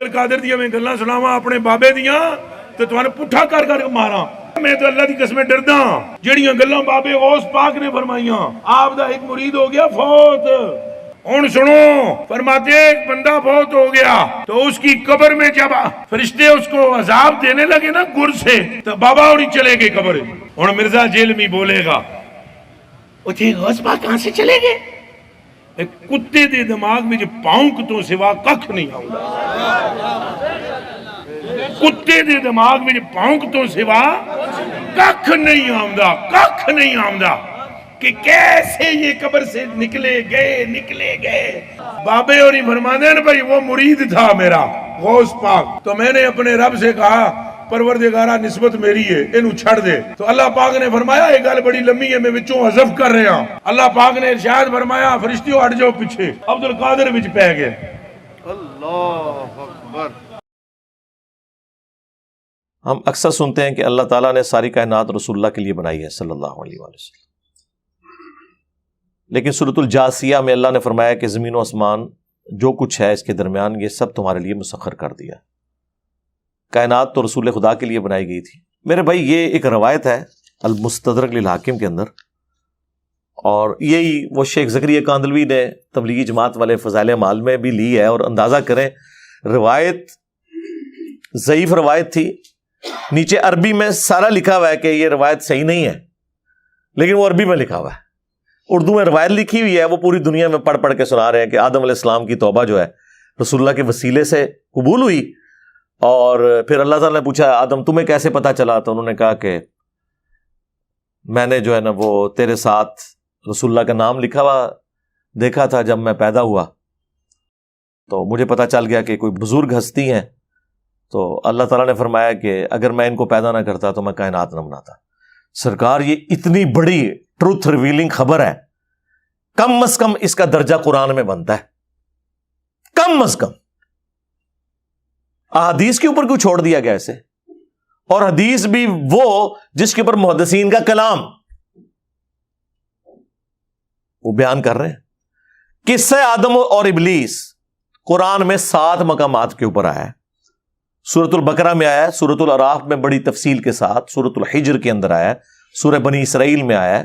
قادر دیا میں گلاں سناواں اپنے بابے دیاں تے تانوں پٹھا کر کر کے ماراں. میں تو اللہ دی قسمیں ڈردا ہاں جڑیاں گلاں بابے غوث پاک نے فرمائیاں. آپ دا ایک مرید ہو گیا فوت. ہن سنو، فرماتے ہیں ایک بندہ فوت ہو گیا تو اس کی قبر میں جب فرشتے اس کو عذاب دینے لگے نا گر سے، تو بابا اور چلے گئے قبر. ہن مرزا جیلمی بولے گا اٹھے غوث پاک کہاں سے چلے گئے؟ ایک کتے دے دماغ میں جو پاؤنک تو سوا ککھ نہیں آؤں. کتے دے دماغ میں جو پاؤنک تو سوا ککھ نہیں آؤں، ککھ نہیں آؤں کہ کیسے یہ قبر سے نکلے گئے. بابے اور فرمانے ہیں بھائی وہ مرید تھا میرا غوث پاک، تو میں نے اپنے رب سے کہا پروردگارہ نسبت میری ہے انہوں چھڑ دے. تو اللہ پاک نے فرمایا یہ گل بڑی لمبی ہے میں وچوں حذف کر رہا ہوں. اللہ پاک نے ارشاد فرمایا فرشتیوں ہٹ جاؤ پیچھے. عبد القادر وچ پہ گئے. اللہ اکبر. ہم اکثر سنتے ہیں کہ اللہ تعالیٰ نے ساری کائنات رسول اللہ کے لیے بنائی ہے صلی اللہ علیہ وآلہ وسلم، لیکن سورۃ الجاثیہ میں اللہ نے فرمایا کہ زمین و آسمان جو کچھ ہے اس کے درمیان یہ سب تمہارے لیے مسخر کر دیا. کائنات تو رسول خدا کے لیے بنائی گئی تھی. میرے بھائی یہ ایک روایت ہے المستدرک للحاکم کے اندر، اور یہی وہ شیخ زکریا کاندلوی نے تبلیغی جماعت والے فضائل اعمال میں بھی لی ہے. اور اندازہ کریں روایت ضعیف روایت تھی، نیچے عربی میں سارا لکھا ہوا ہے کہ یہ روایت صحیح نہیں ہے، لیکن وہ عربی میں لکھا ہوا ہے. اردو میں روایت لکھی ہوئی ہے، وہ پوری دنیا میں پڑھ پڑھ کے سنا رہے ہیں کہ آدم علیہ السلام کی توبہ جو ہے رسول اللہ کے وسیلے سے قبول ہوئی. اور پھر اللہ تعالیٰ نے پوچھا آدم تمہیں کیسے پتا چلا؟ تو انہوں نے کہا کہ میں نے جو ہے نا وہ تیرے ساتھ رسول اللہ کا نام لکھا ہوا دیکھا تھا جب میں پیدا ہوا، تو مجھے پتا چل گیا کہ کوئی بزرگ ہستی ہیں. تو اللہ تعالیٰ نے فرمایا کہ اگر میں ان کو پیدا نہ کرتا تو میں کائنات نہ بناتا. سرکار یہ اتنی بڑی ٹروتھ ریویلنگ خبر ہے، کم از کم اس کا درجہ قرآن میں بنتا ہے، کم از کم. احادیث کے اوپر کیوں چھوڑ دیا گیا اسے؟ اور حدیث بھی وہ جس کے اوپر محدثین کا کلام وہ بیان کر رہے ہیں. قصہ آدم اور ابلیس قرآن میں 7 مقامات کے اوپر آیا ہے. سورۃ البقرہ میں آیا ہے، سورۃ الاعراف میں بڑی تفصیل کے ساتھ، سورۃ الحجر کے اندر آیا ہے، سورہ بنی اسرائیل میں آیا ہے،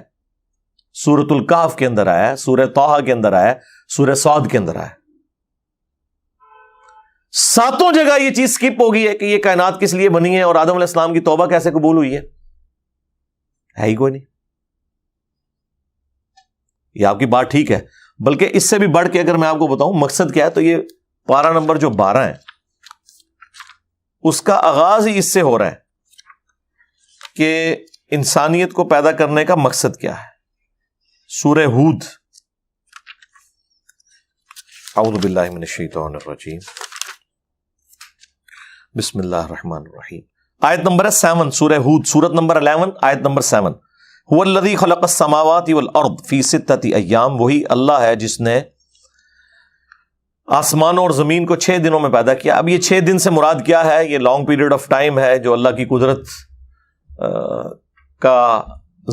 سورۃ الکہف کے اندر آیا ہے، سورہ طٰہٰ کے اندر آیا ہے، سورہ صاد کے اندر آیا ہے. 7 جگہ یہ چیز سکپ ہو گئی ہے کہ یہ کائنات کس لیے بنی ہے اور آدم علیہ السلام کی توبہ کیسے قبول ہوئی ہے ہی کوئی نہیں. یہ آپ کی بات ٹھیک ہے، بلکہ اس سے بھی بڑھ کے اگر میں آپ کو بتاؤں مقصد کیا ہے، تو یہ پارہ نمبر جو 12 ہے اس کا آغاز ہی اس سے ہو رہا ہے کہ انسانیت کو پیدا کرنے کا مقصد کیا ہے. سورہ ہود، اعوذ باللہ من الشیطان الرجیم، بسم اللہ الرحمن الرحیم. آیت نمبر 7 سورہ ہود، سورت نمبر 11 آیت نمبر 7. هو الذی خلق السماوات والارض فی 6 ایام، وہی اللہ ہے جس نے آسمان اور زمین کو 6 دنوں میں پیدا کیا. اب یہ 6 دن سے مراد کیا ہے؟ یہ لانگ پیریڈ آف ٹائم ہے جو اللہ کی قدرت کا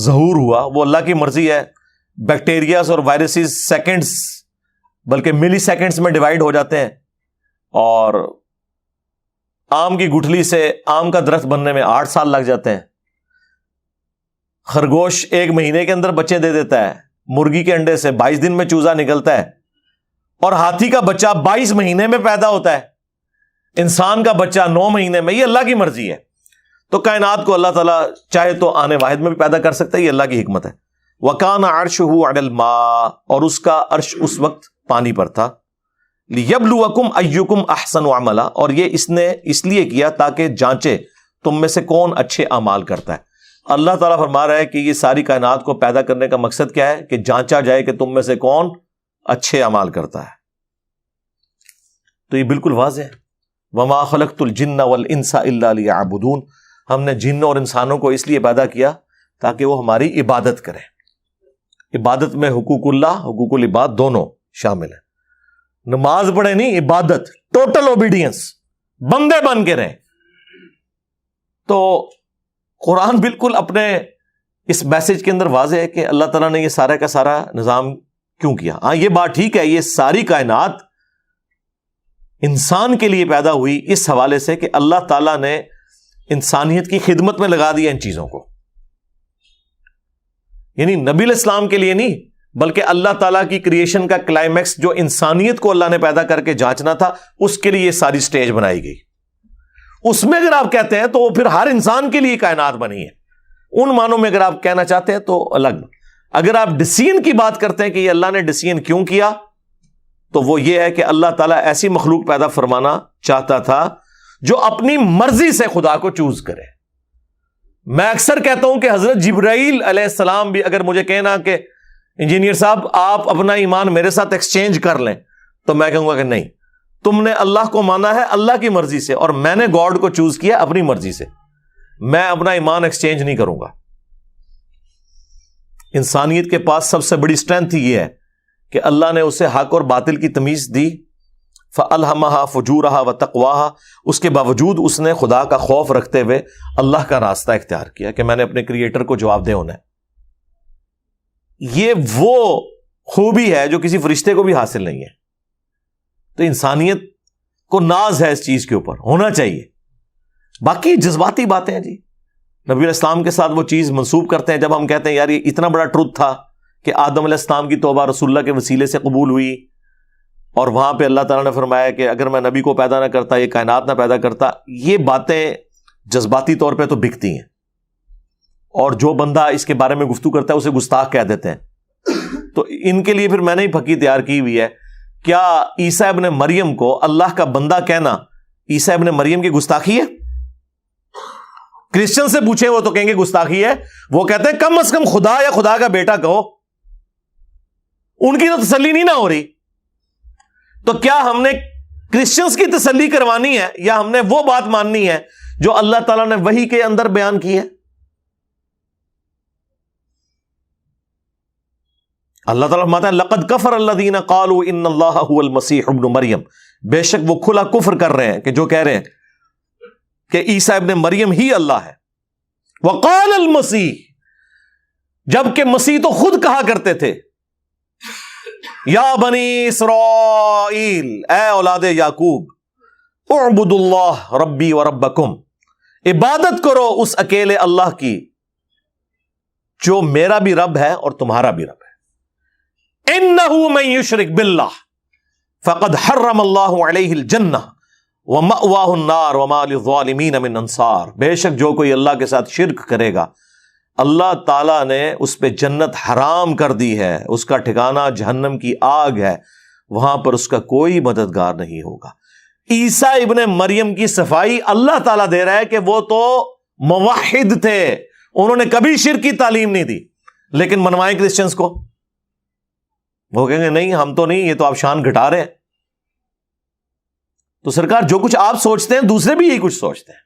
ظہور ہوا، وہ اللہ کی مرضی ہے. بیکٹیریاز اور وائرسز سیکنڈز بلکہ ملی سیکنڈز میں ڈیوائیڈ ہو جاتے ہیں، اور آم کی گٹھلی سے آم کا درخت بننے میں 8 سال لگ جاتے ہیں. خرگوش 1 مہینے کے اندر بچے دے دیتا ہے، مرغی کے انڈے سے 22 دن میں چوزا نکلتا ہے، اور ہاتھی کا بچہ 22 مہینے میں پیدا ہوتا ہے، انسان کا بچہ 9 مہینے میں. یہ اللہ کی مرضی ہے. تو کائنات کو اللہ تعالیٰ چاہے تو آنے واحد میں بھی پیدا کر سکتا ہے، یہ اللہ کی حکمت ہے. وَكَانَ عَرْشُهُ عَلَى الْمَاءِ، اور اس کا عرش اس وقت پانی پر تھا. لِيَبْلُوَكُمْ أَيُّكُمْ أَحْسَنُ عَمَلًا، اور یہ اس نے اس لیے کیا تاکہ جانچے تم میں سے کون اچھے اعمال کرتا ہے. اللہ تعالیٰ فرما رہا ہے کہ یہ ساری کائنات کو پیدا کرنے کا مقصد کیا ہے؟ کہ جانچا جائے کہ تم میں سے کون اچھے اعمال کرتا ہے. تو یہ بالکل واضح ہے. وَمَا خَلَقْتُ الْجِنَّ وَالْإِنسَ إِلَّا لِيَعْبُدُونَ، ہم نے جن اور انسانوں کو اس لیے پیدا کیا تاکہ وہ ہماری عبادت کریں. عبادت میں حقوق اللہ، حقوق العباد دونوں شامل ہیں. نماز پڑھے نہیں، عبادت، ٹوٹل اوبیڈینس، بندے بن کے رہیں. تو قرآن بالکل اپنے اس میسج کے اندر واضح ہے کہ اللہ تعالیٰ نے یہ سارا کا سارا نظام کیوں کیا. ہاں یہ بات ٹھیک ہے، یہ ساری کائنات انسان کے لیے پیدا ہوئی اس حوالے سے کہ اللہ تعالیٰ نے انسانیت کی خدمت میں لگا دیا ان چیزوں کو. یعنی نبی علیہ السلام کے لیے نہیں بلکہ اللہ تعالیٰ کی کریشن کا کلائمیکس جو انسانیت کو اللہ نے پیدا کر کے جانچنا تھا اس کے لیے یہ ساری سٹیج بنائی گئی. اس میں اگر آپ کہتے ہیں تو پھر ہر انسان کے لیے کائنات بنی ہے. ان معنوں میں اگر آپ کہنا چاہتے ہیں تو الگ. اگر آپ ڈسیزن کی بات کرتے ہیں کہ یہ اللہ نے ڈسیزن کیوں کیا تو وہ یہ ہے کہ اللہ تعالیٰ ایسی مخلوق پیدا فرمانا چاہتا تھا جو اپنی مرضی سے خدا کو چوز کرے. میں اکثر کہتا ہوں کہ حضرت جبرائیل علیہ السلام بھی اگر مجھے کہنا کہ انجینئر صاحب آپ اپنا ایمان میرے ساتھ ایکسچینج کر لیں تو میں کہوں گا کہ نہیں, تم نے اللہ کو مانا ہے اللہ کی مرضی سے اور میں نے گاڈ کو چوز کیا اپنی مرضی سے, میں اپنا ایمان ایکسچینج نہیں کروں گا. انسانیت کے پاس سب سے بڑی اسٹرینتھ یہ ہے کہ اللہ نے اسے حق اور باطل کی تمیز دی. فَأَلْهَمَهَا فُجُورَهَا وَتَقْوَاهَا, اس کے باوجود اس نے خدا کا خوف رکھتے ہوئے اللہ کا راستہ اختیار کیا کہ میں نے اپنے کریٹر کو جواب دہ ہونا ہے. یہ وہ خوبی ہے جو کسی فرشتے کو بھی حاصل نہیں ہے. تو انسانیت کو ناز ہے اس چیز کے اوپر, ہونا چاہیے. باقی جذباتی باتیں ہیں جی, نبی علیہ السلام کے ساتھ وہ چیز منسوب کرتے ہیں جب ہم کہتے ہیں یار یہ اتنا بڑا ٹروتھ تھا کہ آدم علیہ السلام کی توبہ رسول اللہ کے وسیلے سے قبول ہوئی, اور وہاں پہ اللہ تعالیٰ نے فرمایا کہ اگر میں نبی کو پیدا نہ کرتا, یہ کائنات نہ پیدا کرتا. یہ باتیں جذباتی طور پہ تو بکتی ہیں, اور جو بندہ اس کے بارے میں گفتگو کرتا ہے اسے گستاخ کہہ دیتے ہیں. تو ان کے لیے پھر میں نے ہی پھکی تیار کی ہوئی ہے. کیا عیسیٰ ابن مریم کو اللہ کا بندہ کہنا عیسیٰ ابن مریم کی گستاخی ہے؟ کرسچن سے پوچھیں وہ تو کہیں گے گستاخی ہے. وہ کہتے ہیں کم از کم خدا یا خدا کا بیٹا کہو. ان کی تو تسلی نہیں نہ ہو رہی. تو کیا ہم نے کرسچنز کی تسلی کروانی ہے یا ہم نے وہ بات ماننی ہے جو اللہ تعالیٰ نے وحی کے اندر بیان کی ہے؟ اللہ تعالیٰ فرماتا ہے لقد کفر الذین قالوا ان اللہ هو المسیح ابن مریم, بے شک وہ کھلا کفر کر رہے ہیں کہ جو کہہ رہے ہیں کہ عیسیٰ ابن مریم ہی اللہ ہے. وقال المسیح, جبکہ مسیح تو خود کہا کرتے تھے یا بنی اسرائیل, اے اولاد یعقوب, اعبدوا اللہ ربی و ربکم, عبادت کرو اس اکیلے اللہ کی جو میرا بھی رب ہے اور تمہارا بھی رب ہے. انہ من یشرک باللہ فقد حرم اللہ علیہ الجنہ ومأواہ النار وما للظالمین من انصار, بے شک جو کوئی اللہ کے ساتھ شرک کرے گا اللہ تعالیٰ نے اس پہ جنت حرام کر دی ہے, اس کا ٹھکانہ جہنم کی آگ ہے, وہاں پر اس کا کوئی مددگار نہیں ہوگا. عیسیٰ ابن مریم کی صفائی اللہ تعالیٰ دے رہا ہے کہ وہ تو موحد تھے, انہوں نے کبھی شرک کی تعلیم نہیں دی. لیکن منوائیں کرسچنز کو, وہ کہیں گے نہیں ہم تو نہیں, یہ تو آپ شان گھٹا رہے ہیں. تو سرکار جو کچھ آپ سوچتے ہیں دوسرے بھی یہی کچھ سوچتے ہیں.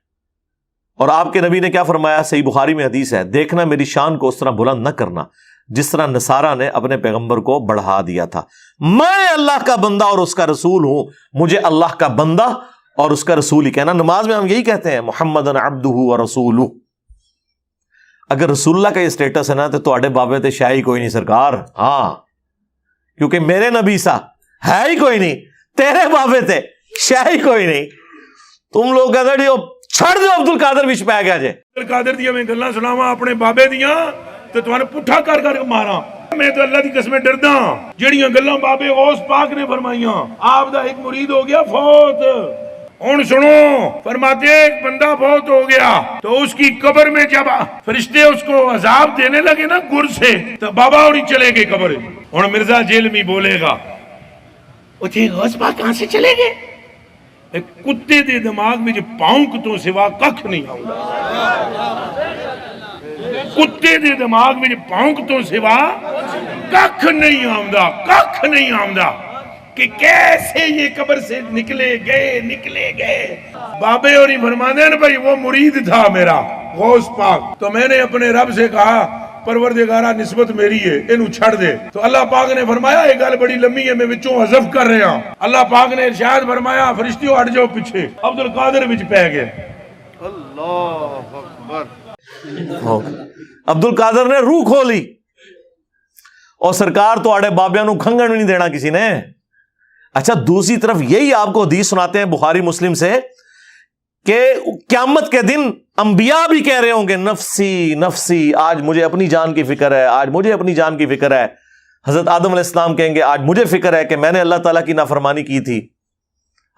اور آپ کے نبی نے کیا فرمایا, صحیح بخاری میں حدیث ہے, دیکھنا میری شان کو اس طرح بلند نہ کرنا جس طرح نصارہ نے اپنے پیغمبر کو بڑھا دیا تھا. میں اللہ کا بندہ اور اس کا رسول ہوں, مجھے اللہ کا بندہ اور اس کا رسول ہی کہنا. نماز میں ہم یہی کہتے ہیں محمدن عبدہ و رسولہ. اگر رسول اللہ کا یہ اسٹیٹس ہے نا تو تواڈے بابے تے شاہی کوئی نہیں سرکار. ہاں, کیونکہ میرے نبی سا ہے ہی کوئی نہیں, تیرے بابے تے شاہی کوئی نہیں. تم لوگ کہتے ہو چھڑ دو عبد القادر وچ پی گیا جے. عبد القادر دیاں میں گلاں سناواں اپنے بابے دیاں تے تمہیں پٹھا کر کر کے ماراں. میں تو اللہ دی قسم ڈردا جڑیاں گلاں بابے غوث پاک نے فرمائیاں. آپ دا ایک مرید ہو گیا فوت. ہن سنو, فرماتے ہیں ایک بندہ فوت ہو گیا تو اس کی قبر میں جب فرشتے اس کو عذاب دینے لگے نا گر سے, تو بابا اور چلے گئے قبر. ہن مرزا جیلمی بولے گا وہ تھے غوث پاک کہاں سے چلے گئے؟ ایک کتے دے دماغ میں جو پاؤنک تو سوا ککھ نہیں آؤں. کتے دے دماغ میں جو پاؤنک تو سوا ککھ نہیں آؤں, ککھ نہیں آؤں کہ کیسے یہ قبر سے نکلے گئے. بابے اور ہی فرمانے ہیں بھائی وہ مرید تھا میرا غوث پاک, تو میں نے اپنے رب سے کہا پروردگارہ نسبت میری ہے انہوں چھڑ دے. تو اللہ پاک نے فرمایا ایک گل بڑی لمبی ہے میں وچوں حذف کر رہا ہوں. اللہ پاک نے ارشاد فرمایا فرشتیوں ہٹ جاؤ پیچھے. عبد القادر وچ پہ گئے. اللہ اکبر. عبد القادر نے روح کھولی, اور سرکار تو آڑے بابیاں نو کھنگن نہیں دینا کسی نے. اچھا دوسری طرف یہی آپ کو حدیث سناتے ہیں بخاری مسلم سے کہ قیامت کے دن انبیاء بھی کہہ رہے ہوں گے نفسی نفسی، آج مجھے اپنی جان کی فکر ہے، آج مجھے اپنی جان کی فکر ہے۔ حضرت آدم علیہ السلام کہیں گے آج مجھے فکر ہے کہ میں نے اللہ تعالیٰ کی نافرمانی کی تھی۔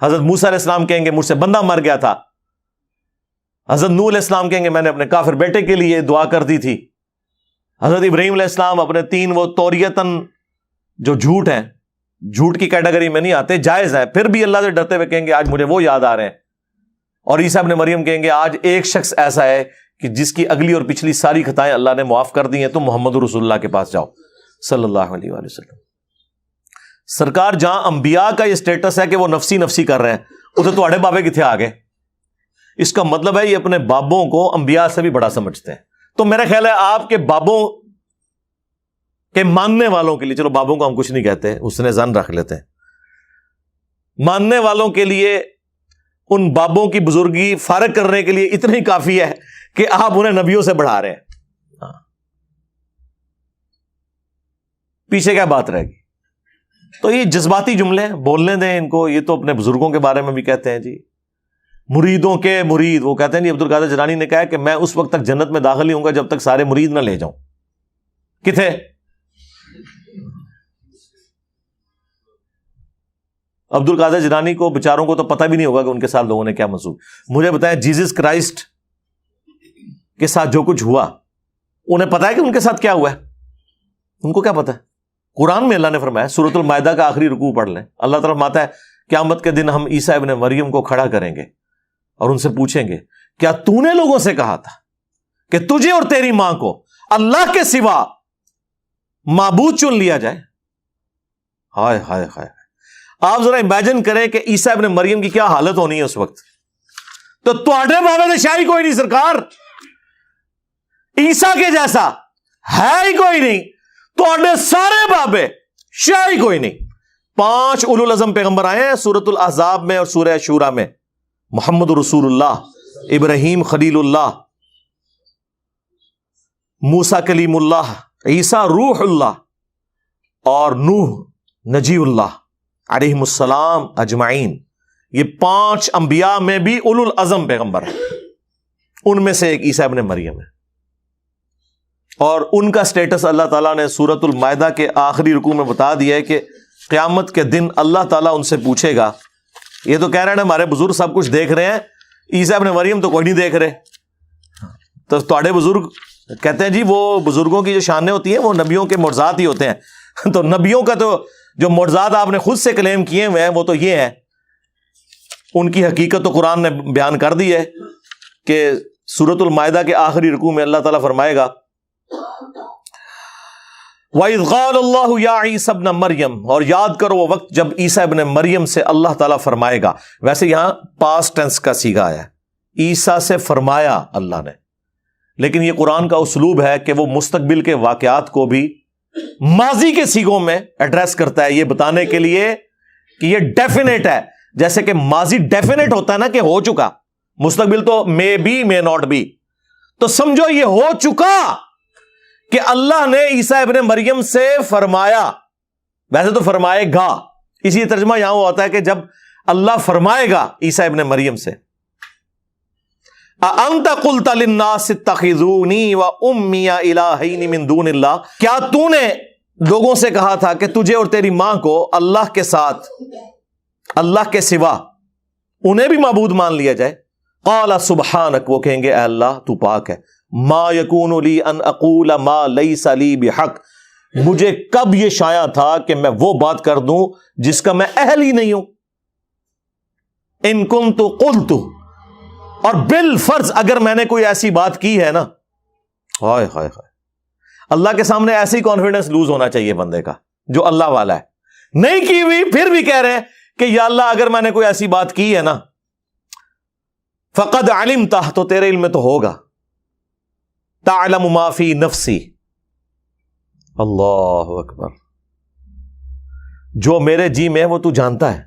حضرت موسیٰ علیہ السلام کہیں گے مجھ سے بندہ مر گیا تھا۔ حضرت نوح علیہ السلام کہیں گے میں نے اپنے کافر بیٹے کے لیے دعا کر دی تھی۔ حضرت ابراہیم علیہ السلام اپنے 3 وہ توریتاً جو جھوٹ ہیں، جھوٹ کی کیٹیگری میں نہیں آتے، جائز ہیں، پھر بھی اللہ سے ڈرتے ہوئے کہیں گے آج مجھے وہ یاد آ رہے ہیں۔ اور عیسیٰ ابن مریم کہیں گے آج ایک شخص ایسا ہے کہ جس کی اگلی اور پچھلی ساری خطائیں اللہ نے معاف کر دی ہیں، تم محمد رسول اللہ کے پاس جاؤ صلی اللہ علیہ وآلہ وسلم۔ سرکار جہاں انبیاء کا یہ سٹیٹس ہے کہ وہ نفسی نفسی کر رہے ہیں، ادھر تواڈے بابے کتنے آ گئے؟ اس کا مطلب ہے یہ اپنے بابوں کو انبیاء سے بھی بڑا سمجھتے ہیں۔ تو میرا خیال ہے آپ کے بابوں کے ماننے والوں کے لیے، چلو بابوں کو ہم کچھ نہیں کہتے، اس نے زن رکھ لیتے ہیں، ماننے والوں کے لیے ان بابوں کی بزرگی فارغ کرنے کے لیے اتنا ہی کافی ہے کہ آپ انہیں نبیوں سے بڑھا رہے ہیں۔ پیچھے کیا بات رہے گی؟ تو یہ جذباتی جملے ہیں، بولنے دیں ان کو۔ یہ تو اپنے بزرگوں کے بارے میں بھی کہتے ہیں جی، مریدوں کے مرید، وہ کہتے ہیں جی عبد القادر جیلانی نے کہا کہ میں اس وقت تک جنت میں داخل نہیں ہوں گا جب تک سارے مرید نہ لے جاؤں۔ کتنے؟ عبد القادر جیلانی کو بیچاروں کو تو پتہ بھی نہیں ہوگا کہ ان کے ساتھ لوگوں نے کیا منسوخ۔ مجھے بتائیں جیزس کرائسٹ کے ساتھ جو کچھ ہوا، انہیں پتا ہے کہ ان کے ساتھ کیا ہوا ہے؟ ان کو کیا پتا ہے؟ قرآن میں اللہ نے فرمایا، سورۃ المائدہ کا آخری رکوع پڑھ لیں، اللہ تعالیٰ فرماتا ہے قیامت کے دن ہم عیسیٰ ابن مریم کو کھڑا کریں گے اور ان سے پوچھیں گے کیا تو نے لوگوں سے کہا تھا کہ تجھے اور تیری ماں کو اللہ کے سوا معبود چن لیا جائے؟ ہائے ہائے ہائے، آپ ذرا امیجن کریں کہ عیسیٰ ابن مریم کی کیا حالت ہونی ہے اس وقت۔ تو تواڈے بابے نے شاہی کوئی نہیں سرکار، عیسیٰ کے جیسا ہے ہی کوئی نہیں، تواڈے سارے بابے شاہی کوئی نہیں۔ 5 اولو العزم پیغمبر آئے ہیں سورۃ الاحزاب میں اور سورہ شورى میں، محمد رسول اللہ، ابراہیم خلیل اللہ، موسیٰ کلیم اللہ، عیسیٰ روح اللہ، اور نوح نجی اللہ علیہم السلام اجمعین۔ یہ 5 انبیاء میں بھی اولو العزم پیغمبر ہیں، ان میں سے ایک عیسیٰ ابن مریم ہے، اور ان کا سٹیٹس اللہ تعالیٰ نے سورۃ المائدہ کے آخری رکوع میں بتا دیا ہے کہ قیامت کے دن اللہ تعالیٰ ان سے پوچھے گا۔ یہ تو کہہ رہے ہیں ہمارے بزرگ سب کچھ دیکھ رہے ہیں، عیسیٰ ابن مریم تو کوئی نہیں دیکھ رہے۔ تو تواڈے بزرگ کہتے ہیں جی وہ بزرگوں کی جو شانیں ہوتی ہیں وہ نبیوں کے معجزات ہی ہوتے ہیں۔ تو نبیوں کا تو جو معجزات آپ نے خود سے کلیم کیے ہوئے ہیں وہ تو یہ ہیں، ان کی حقیقت تو قرآن نے بیان کر دی ہے کہ سورۃ المائدہ کے آخری رکوع میں اللہ تعالیٰ فرمائے گا وَإِذْ قَالَ اللَّهُ يَا عِيسَى ابْنَ مَرْيَمَ، اور یاد کرو وہ وقت جب عیسیٰ ابن مریم سے اللہ تعالیٰ فرمائے گا۔ ویسے یہاں پاسٹ ٹینس کا صیغہ آیا ہے، عیسیٰ سے فرمایا اللہ نے، لیکن یہ قرآن کا اسلوب ہے کہ وہ مستقبل کے واقعات کو بھی ماضی کے صیغوں میں ایڈریس کرتا ہے، یہ بتانے کے لیے کہ یہ ڈیفینیٹ ہے۔ جیسے کہ ماضی ڈیفینیٹ ہوتا ہے نا کہ ہو چکا، مستقبل تو may be may not be, تو سمجھو یہ ہو چکا کہ اللہ نے عیسیٰ ابن مریم سے فرمایا، ویسے تو فرمائے گا، اسی ترجمہ یہاں ہوتا ہے کہ جب اللہ فرمائے گا عیسیٰ ابن مریم سے اَأَنْتَ قُلْتَ لِلنَّاسِ اتَّخِذُونِي وَأُمِّيَ إِلَٰهَيْنِ مِن دُونِ اللَّهِ، کیا تو نے لوگوں سے کہا تھا کہ تجھے اور تیری ماں کو اللہ کے ساتھ، اللہ کے سوا انہیں بھی معبود مان لیا جائے؟ قَالَ سُبْحَانَكَ، وہ کہیں گے اے اللہ تو پاک ہے، ما یکون لی ان اقول ما لیس لی بحق، مجھے کب یہ شایع تھا کہ میں وہ بات کر دوں جس کا میں اہل ہی نہیں ہوں۔ ان کنت قلت، اور بالفرض اگر میں نے کوئی ایسی بات کی ہے نا، ہائے ہائے ہائے، اللہ کے سامنے ایسی کانفیڈنس لوز ہونا چاہیے بندے کا جو اللہ والا ہے، نہیں کی ہوئی پھر بھی کہہ رہے ہیں کہ یا اللہ اگر میں نے کوئی ایسی بات کی ہے نا فقد علمتہ، تو تیرے علم میں تو ہوگا، تعلم ما فی نفسی، اللہ اکبر، جو میرے جی میں ہے وہ تو جانتا ہے،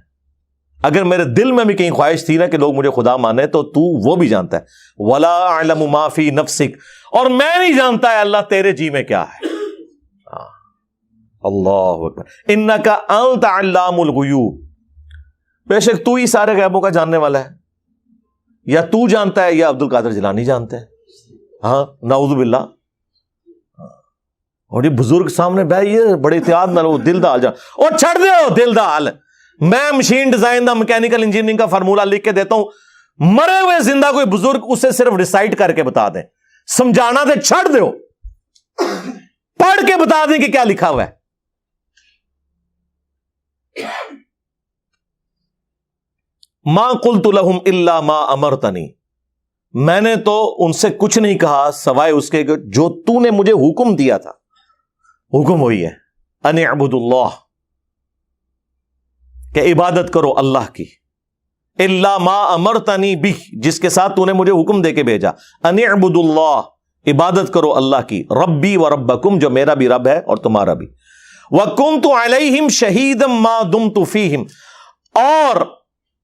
اگر میرے دل میں بھی کہیں خواہش تھی نا کہ لوگ مجھے خدا مانے تو تو وہ بھی جانتا ہے، ولا اعلم ما فی نفسک، اور میں نہیں جانتا ہے اللہ تیرے جی میں کیا ہے، اللہ اکبر، انک انت علام الغیوب، بے شک تو ہی سارے غیبوں کا جاننے والا ہے، یا تو جانتا ہے یا عبد القادر جیلانی جانتے ہیں. ہاں نعوذ باللہ. اور یہ بزرگ سامنے یہ بڑے احتیاط نہ لو، دل دا حال جان اور چھڑ دو دل دا حال. میں machine design the mechanical engineering کا فارمولا لکھ کے دیتا ہوں، مرے ہوئے زندہ کوئی بزرگ اسے صرف ریسائٹ کر کے بتا دیں، سمجھانا دے چھڑ دو، پڑھ کے بتا دیں کہ کیا لکھا ہوا ہے. ما قلت لهم الا ما امرتنی، میں نے تو ان سے کچھ نہیں کہا سوائے اس کے جو تو نے مجھے حکم دیا تھا. حکم ہوئی ہے ان اعبدوا اللہ، کہ عبادت کرو اللہ کی. الا ما امرتنی بہ، جس کے ساتھ تو نے مجھے حکم دے کے بھیجا. ان اعبدوا اللہ، عبادت کرو اللہ کی. ربی و ربکم، جو میرا بھی رب ہے اور تمہارا بھی. وکنت علیہم شہیدا ما دمت فیہم، اور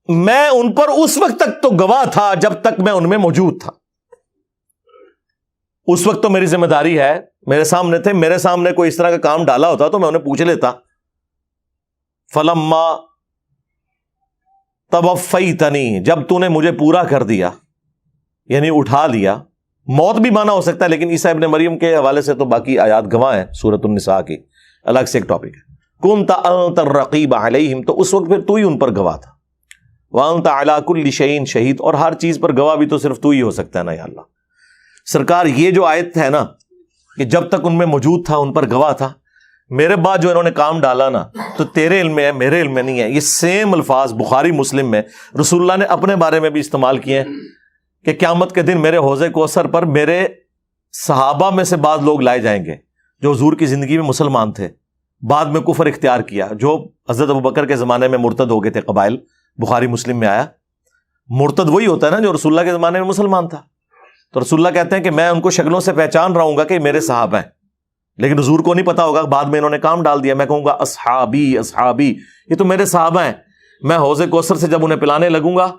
میں ان پر اس وقت تک تو گواہ تھا جب تک میں ان میں موجود تھا. اس وقت تو میری ذمہ داری ہے، میرے سامنے تھے، میرے سامنے کوئی اس طرح کا کام ڈالا ہوتا تو میں انہیں پوچھ لیتا. فلما توفیتنی، جب تو نے مجھے پورا کر دیا یعنی اٹھا لیا. موت بھی مانا ہو سکتا ہے، لیکن عیسیٰ ابن مریم کے حوالے سے تو باقی آیات گواہ ہیں سورۃ النساء کی، الگ سے ایک ٹاپک ہے. کنت انت الرقیب علیہم، تو اس وقت پھر تو ہی ان پر گواہ تھا. وانت علی کل شیء شہید، اور ہر چیز پر گواہ بھی تو صرف تو ہی ہو سکتا ہے نا یا اللہ. سرکار یہ جو آیت ہے نا کہ جب تک ان میں موجود تھا ان پر گواہ تھا، میرے بعد جو انہوں نے کام ڈالا نا تو تیرے علم میں ہے میرے علم میں نہیں ہے. یہ سیم الفاظ بخاری مسلم میں رسول اللہ نے اپنے بارے میں بھی استعمال کیے ہیں کہ قیامت کے دن میرے حوض کوثر پر میرے صحابہ میں سے بعض لوگ لائے جائیں گے جو حضور کی زندگی میں مسلمان تھے، بعد میں کفر اختیار کیا، جو حضرت ابوبکر کے زمانے میں مرتد ہو گئے تھے قبائل. بخاری مسلم میں آیا. مرتد وہی ہوتا ہے نا جو رسول اللہ کے زمانے میں مسلمان تھا. تو رسول اللہ کہتے ہیں کہ میں ان کو شکلوں سے پہچان رہا ہوں گا کہ میرے صحابہ ہیں، لیکن حضور کو نہیں پتا ہوگا، بعد میں انہوں نے کام ڈال دیا. میں کہوں گا اصحابی اصحابی، یہ تو میرے صحابہ ہیں. میں حوض کوثر سے جب انہیں پلانے لگوں گا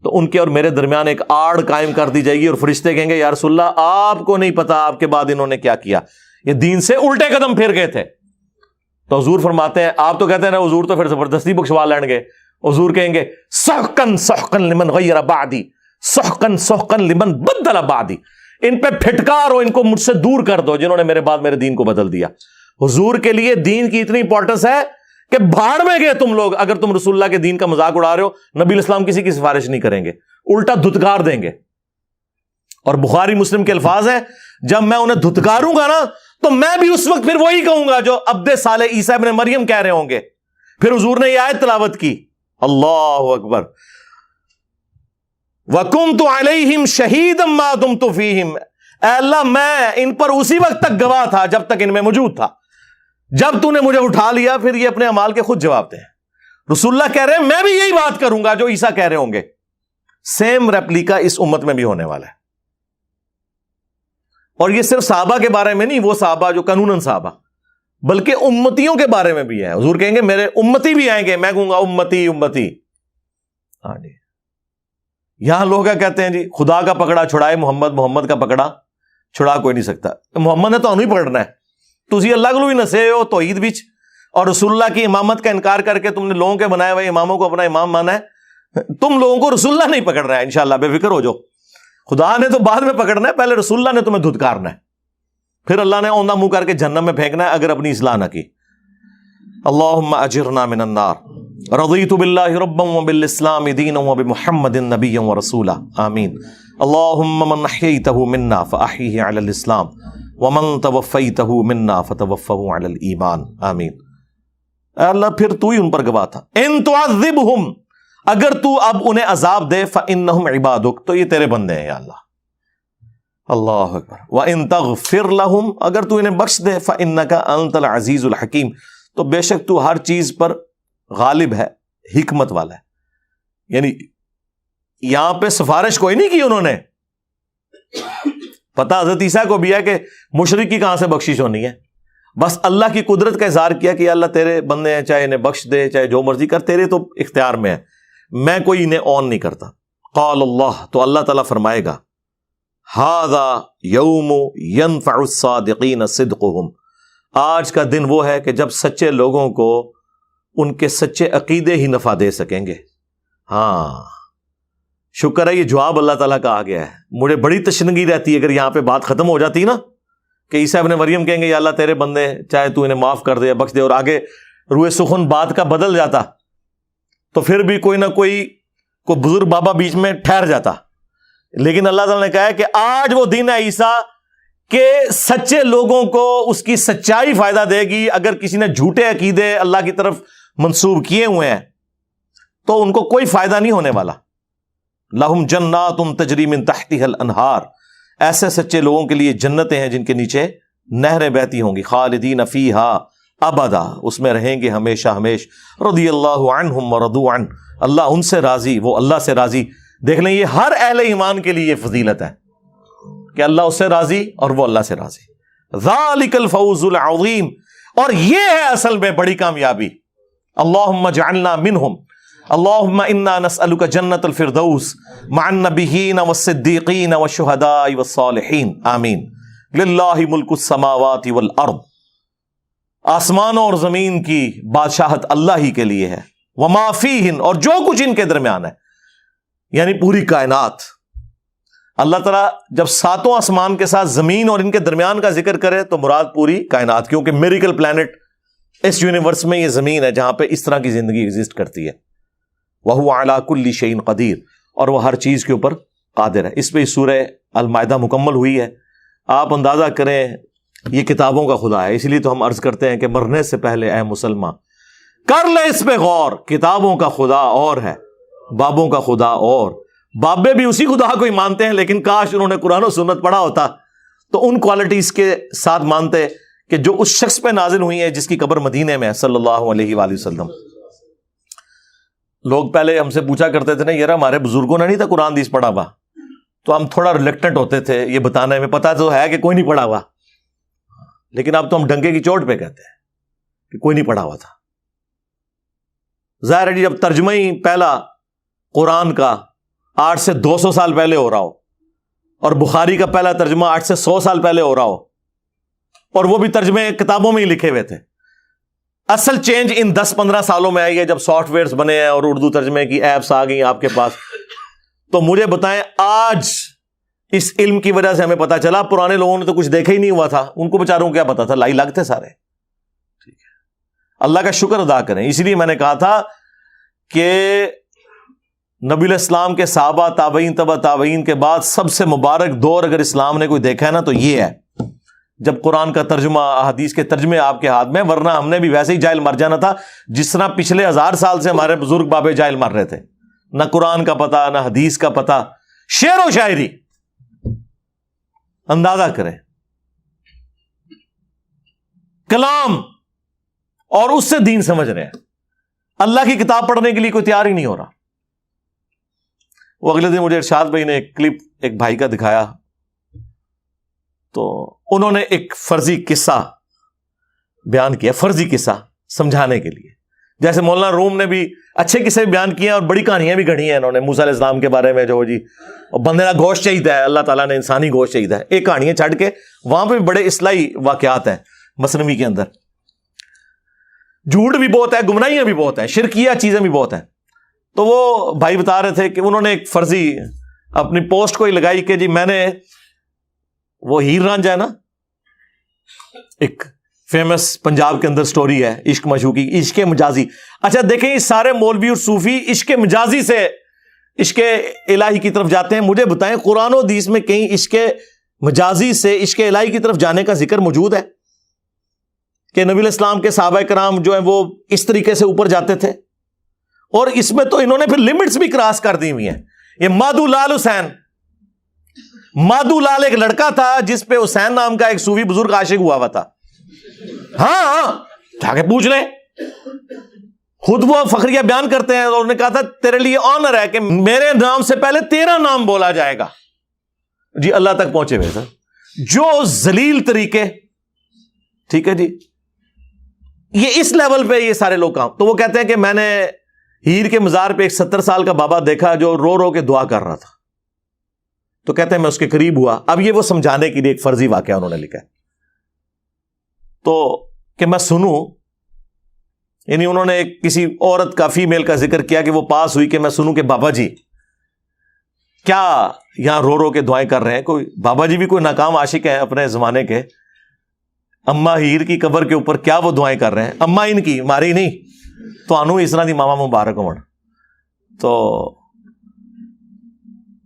تو ان کے اور میرے درمیان ایک آڑ قائم کر دی جائے گی، اور فرشتے کہیں گے یا رسول اللہ آپ کو نہیں پتا آپ کے بعد انہوں نے کیا کیا، یہ دین سے الٹے قدم پھر گئے تھے. تو حضور فرماتے ہیں، آپ تو کہتے ہیں نا حضور تو پھر زبردستی بخشوا لیں گے. حضور کہیں گے سحقن سحقن لمن غیر بعدی، سحقن سحقن لمن بدل بعدی، ان پہ پھٹکار ہو، ان کو مجھ سے دور کر دو جنہوں نے میرے بعد میرے دین کو بدل دیا. حضور کے لیے دین کی اتنی امپورٹنس ہے کہ بھاڑ میں گئے تم لوگ اگر تم رسول اللہ کے دین کا مذاق اڑا رہے ہو. نبی الاسلام کسی کی سفارش نہیں کریں گے، الٹا دھتکار دیں گے. اور بخاری مسلم کے الفاظ ہیں، جب میں انہیں دھتکاروں گا نا تو میں بھی اس وقت پھر وہی کہوں گا جو عبد صالح عیسیٰ ابن مریم کہہ رہے ہوں گے. پھر حضور نے یہ آیت تلاوت کی، اللہ اکبر، وَكُنْتُ عَلَيْهِمْ شَهِيدًا مَا دُمْتُ فِيهِمْ، اے اللہ میں ان پر اسی وقت تک گواہ تھا جب تک ان میں موجود تھا. جب تو نے مجھے اٹھا لیا پھر یہ اپنے اعمال کے خود جواب دیں. رسول اللہ کہہ رہے ہیں میں بھی یہی بات کروں گا جو عیسیٰ کہہ رہے ہوں گے. سیم ریپلیکا اس امت میں بھی ہونے والا ہے. اور یہ صرف صحابہ کے بارے میں نہیں، وہ صحابہ جو قانوناً صحابہ، بلکہ امتیوں کے بارے میں بھی ہے. حضور کہیں گے میرے امتی بھی آئیں گے، میں کہوں گا امتی امتی. ہاں جی، یہاں لوگ کیا کہتے ہیں جی خدا کا پکڑا چھڑائے محمد، محمد کا پکڑا چھڑا کوئی نہیں سکتا. محمد نے تو انہوں ہی پکڑنا ہے. تسی اللہ کو بھی نسے ہو توحید وچ، اور رسول اللہ کی امامت کا انکار کر کے تم نے لوگوں کے بنائے ہوئے اماموں کو اپنا امام مانا ہے. تم لوگوں کو رسول اللہ نہیں پکڑ رہا ہے، انشاءاللہ بے فکر ہو جاؤ. خدا نے تو بعد میں پکڑنا ہے، پہلے رسول اللہ نے تمہیں دھتکارنا ہے، پھر اللہ نے اوندھا منہ کر کے جہنم میں پھینکنا ہے اگر اپنی اصلاح نہ کی. اللہم اجرنا من النار. رضیت باللہ ربا وبالاسلام دینا وبمحمد نبیا ورسولا. آمین. اللہم من احییتہ منا فاحیہ علی الاسلام ومن توفیتہ منا فتوفہ علی الایمان. آمین. اے اللہ پھر تو ہی ان پر گواہ تھا. ان تعذبہم، اگر تو اب انہیں عذاب دے، فانہم عبادک، تو یہ تیرے بندے ہیں یا اللہ. اللہ اکبر. وان تغفر لہم، اگر تو انہیں بخش دے، فانک انت العزیز الحکیم، تو بے شک تو ہر چیز پر غالب ہے، حکمت والا ہے. یعنی یہاں پہ سفارش کوئی نہیں کی انہوں نے. پتہ حضرت عیسیٰ کو بھی ہے کہ مشرک کی کہاں سے بخشش ہونی ہے، بس اللہ کی قدرت کا اظہار کیا کہ اللہ تیرے بندے ہیں، چاہے انہیں بخش دے چاہے جو مرضی کر، تیرے تو اختیار میں ہے، میں کوئی انہیں آن نہیں کرتا. قال اللہ، تو اللہ تعالیٰ فرمائے گا ھذا یوم ینفع الصادقین صدقہم، آج کا دن وہ ہے کہ جب سچے لوگوں کو ان کے سچے عقیدے ہی نفع دے سکیں گے. ہاں شکر ہے یہ جواب اللہ تعالیٰ کا آ گیا ہے. مجھے بڑی تشنگی رہتی ہے اگر یہاں پہ بات ختم ہو جاتی نا کہ عیسیٰ ابن مریم کہیں گے یا اللہ تیرے بندے چاہے تو انہیں معاف کر دے یا بخش دے, اور آگے روئے سخن بات کا بدل جاتا تو پھر بھی کوئی نہ کوئی بزرگ بابا بیچ میں ٹھہر جاتا. لیکن اللہ تعالیٰ نے کہا ہے کہ آج وہ دن ہے عیسیٰ کہ سچے لوگوں کو اس کی سچائی فائدہ دے گی. اگر کسی نے جھوٹے عقیدے اللہ کی طرف منسوب کیے ہوئے ہیں تو ان کو کوئی فائدہ نہیں ہونے والا. لہم جنات تجری من تحتها الانہار, ایسے سچے لوگوں کے لیے جنتیں ہیں جن کے نیچے نہریں بہتی ہوں گی. خالدین فیہا ابدا, اس میں رہیں گے ہمیشہ ہمیش. رضی اللہ عنہم ورضوا عنہ, اللہ ان سے راضی وہ اللہ سے راضی. دیکھ لیں یہ ہر اہل ایمان کے لیے فضیلت ہے کہ اللہ اس سے راضی اور وہ اللہ سے راضی. ذالک الفوز العظیم, اور یہ ہے اصل میں بڑی کامیابی. اللہم اجعلنا منہم, اللہم انا نسألک جنت الفردوس مع النبیین والصدیقین والشہداء والصالحین آمین. للہ ملک السماوات والارض, آسمانوں اور زمین کی بادشاہت اللہ ہی کے لیے ہے. وما فیہن, اور جو کچھ ان کے درمیان ہے, یعنی پوری کائنات. اللہ تعالیٰ جب ساتوں آسمان کے ساتھ زمین اور ان کے درمیان کا ذکر کرے تو مراد پوری کائنات, کیونکہ میریکل پلانٹ اس یونیورس میں یہ زمین ہے جہاں پہ اس طرح کی زندگی ایگزسٹ کرتی ہے. وَهُوَ عَلَى كُلِّ شَيْءٍ قَدِيرٌ, اور وہ ہر چیز کے اوپر قادر ہے. اس پہ سورہ المائدہ مکمل ہوئی ہے. آپ اندازہ کریں یہ کتابوں کا خدا ہے, اس لیے تو ہم عرض کرتے ہیں کہ مرنے سے پہلے اے مسلمان کر لے اس پہ غور. کتابوں کا خدا اور ہے, بابوں کا خدا اور. بابے بھی اسی خدا کو ہی مانتے ہیں, لیکن کاش انہوں نے قرآن و سنت پڑھا ہوتا تو ان کوالٹیز کے ساتھ مانتے کہ جو اس شخص پہ نازل ہوئی ہے جس کی قبر مدینے میں ہے صلی اللہ علیہ وآلہ وسلم. لوگ پہلے ہم سے پوچھا کرتے تھے نا یار ہمارے بزرگوں نے نہیں تھا قرآن حدیث پڑھا ہوا, تو ہم تھوڑا ریلیکٹنٹ ہوتے تھے یہ بتانے میں. پتا تو ہے کہ کوئی نہیں پڑھا ہوا, لیکن اب تو ہم ڈنکے کی چوٹ پہ کہتے ہیں کہ کوئی نہیں پڑھا ہوا تھا. ظاہر ہے جی جب ترجمہ ہی پہلا قرآن کا 8 سے 200 سال پہلے ہو رہا ہو, اور بخاری کا پہلا ترجمہ 8 سے 100 سال پہلے ہو رہا ہو, اور وہ بھی ترجمے کتابوں میں ہی لکھے ہوئے تھے. اصل چینج ان 10-15 سالوں میں آئی ہے جب سافٹ ویئرز بنے ہیں اور اردو ترجمے کی ایپس آ گئی آپ کے پاس. تو مجھے بتائیں آج اس علم کی وجہ سے ہمیں پتا چلا, پرانے لوگوں نے تو کچھ دیکھا ہی نہیں ہوا تھا, ان کو بیچاروں کو کیا پتا تھا, لائی لگ تھے سارے. ٹھیک ہے, اللہ کا شکر ادا کریں. اس لیے میں نے کہا تھا کہ نبی علیہ السلام کے صحابہ تابعین تبع تابعین کے بعد سب سے مبارک دور اگر اسلام نے کوئی دیکھا ہے نا تو یہ ہے جب قرآن کا ترجمہ احادیث کے ترجمے آپ کے ہاتھ میں. ورنہ ہم نے بھی ویسے ہی جاہل مر جانا تھا جس طرح پچھلے 1000 سال سے ہمارے بزرگ بابے جاہل مر رہے تھے. نہ قرآن کا پتہ نہ حدیث کا پتہ, شعر و شاعری. اندازہ کریں کلام, اور اس سے دین سمجھ رہے ہیں. اللہ کی کتاب پڑھنے کے لیے کوئی تیار ہی نہیں ہو رہا. وہ اگلے دن مجھے ارشاد بھائی نے ایک کلپ ایک بھائی کا دکھایا, تو انہوں نے ایک فرضی قصہ بیان کیا, فرضی قصہ سمجھانے کے لیے. جیسے مولانا روم نے بھی اچھے قصے بیان کیے ہیں اور بڑی کہانیاں بھی گھڑی ہیں انہوں نے. موسیٰ علیہ السلام کے بارے میں جو جی بندے کا گوشت چاہیے ہے, اللہ تعالیٰ نے انسانی گوشت چاہیے ہے, ایک کہانیاں چھڑ کے وہاں پہ بھی بڑے اصلاحی واقعات ہیں مثنوی کے اندر. جھوٹ بھی بہت ہے, گمراہیاں بھی بہت ہیں, شرکیہ چیزیں بھی بہت ہیں. تو وہ بھائی بتا رہے تھے کہ انہوں نے ایک فرضی اپنی پوسٹ کو ہی لگائی کہ جی میں نے وہ ہیر رانجھا ہے نا, ایک فیمس پنجاب کے اندر سٹوری ہے عشق معشوقی, عشق مجازی. اچھا دیکھیں یہ سارے مولوی اور صوفی عشق مجازی سے عشق الہی کی طرف جاتے ہیں. مجھے بتائیں قرآن و حدیث میں کہیں عشق مجازی سے عشق الہی کی طرف جانے کا ذکر موجود ہے کہ نبی علیہ السلام کے صحابہ کرام جو ہیں وہ اس طریقے سے اوپر جاتے تھے؟ اور اس میں تو انہوں نے پھر لمٹس بھی کراس کر دی ہوئی ہیں. یہ مادو لال حسین, مادو لال ایک لڑکا تھا جس پہ حسین نام کا ایک صوفی بزرگ عاشق ہوا تھا. ہاں جا کے پوچھ لیں, خود وہ فخریہ بیان کرتے ہیں. اور انہوں نے کہا تھا تیرے لیے آنر ہے کہ میرے نام سے پہلے تیرا نام بولا جائے گا. جی اللہ تک پہنچے ہوئے سر, جو ذلیل طریقے. ٹھیک ہے جی, یہ اس لیول پہ یہ سارے لوگ کام. تو وہ کہتے ہیں کہ میں نے ہیر کے مزار پہ ایک 70 سال کا بابا دیکھا جو رو رو کے دعا کر رہا تھا. تو کہتے ہیں میں اس کے قریب ہوا. اب یہ وہ سمجھانے کے لیے ایک فرضی واقعہ انہوں نے لکھا ہے, تو کہ میں سنوں یعنی انہوں نے کسی عورت کا، فیمیل کا ذکر کیا کہ وہ پاس ہوئی کہ میں سنوں کہ بابا جی کیا یہاں رو رو کے دعائیں کر رہے ہیں. کوئی بابا جی بھی کوئی ناکام عاشق ہیں اپنے زمانے کے. اما ہیر کی قبر کے اوپر کیا وہ دعائیں کر رہے ہیں؟ اما ان کی، ماری نہیں. تو انو اس طرح دی ماما مبارک ہون.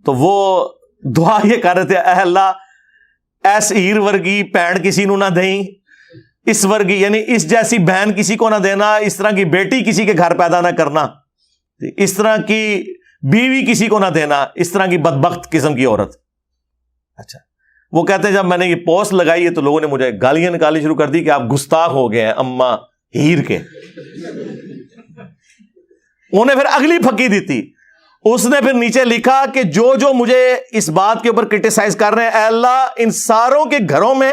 تو وہ دعا یہ کر رہے تھے، اے اللہ ایس ہیر ورگی بہن کسی نو نہ دیں، اس ورگی یعنی اس جیسی بہن کسی کو نہ دینا، اس طرح کی بیٹی کسی کے گھر پیدا نہ کرنا، اس طرح کی بیوی کسی کو نہ دینا، اس طرح کی بدبخت قسم کی عورت. اچھا وہ کہتے ہیں جب میں نے یہ پوسٹ لگائی ہے تو لوگوں نے مجھے گالیاں نکالنی شروع کر دی کہ آپ گستاخ ہو گئے ہیں اما ہیر کے. انہیں پھر اگلی پھکی دی تھی، اس نے پھر نیچے لکھا کہ جو مجھے اس بات کے اوپر کرٹیسائز کر رہے ہیں، اے اللہ ان ساروں کے گھروں میں،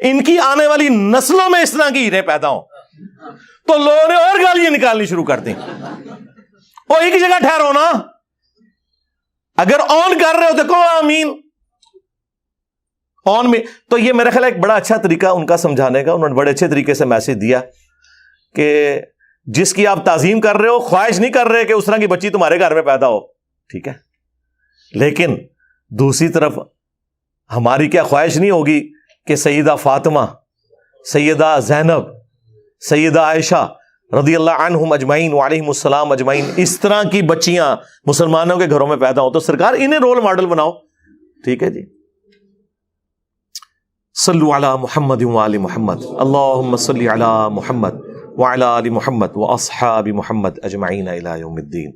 ان کی آنے والی نسلوں میں اس طرح کی ہیریں پیدا ہوں. تو لوگوں نے اور گالیاں نکالنی شروع کر دی. وہ ایک جگہ ٹھہرو نا، اگر آن کر رہے ہو تو کہو آمین آن میں. تو یہ میرا خیال ہے ایک بڑا اچھا طریقہ ان کا سمجھانے کا. انہوں نے بڑے اچھے طریقے سے میسج دیا کہ جس کی آپ تعظیم کر رہے ہو، خواہش نہیں کر رہے کہ اس طرح کی بچی تمہارے گھر میں پیدا ہو، ٹھیک ہے، لیکن دوسری طرف ہماری کیا خواہش نہیں ہوگی کہ سیدہ فاطمہ، سیدہ زینب، سیدہ عائشہ رضی اللہ عنہم اجمعین وعلیہم السلام اجمعین اس طرح کی بچیاں مسلمانوں کے گھروں میں پیدا ہوں. تو سرکار انہیں رول ماڈل بناؤ. ٹھیک ہے جی. صلو علی محمد وآل محمد، اللہم صلی علی محمد وعلی آل محمد واصحاب محمد اجمعین الی یوم الدین.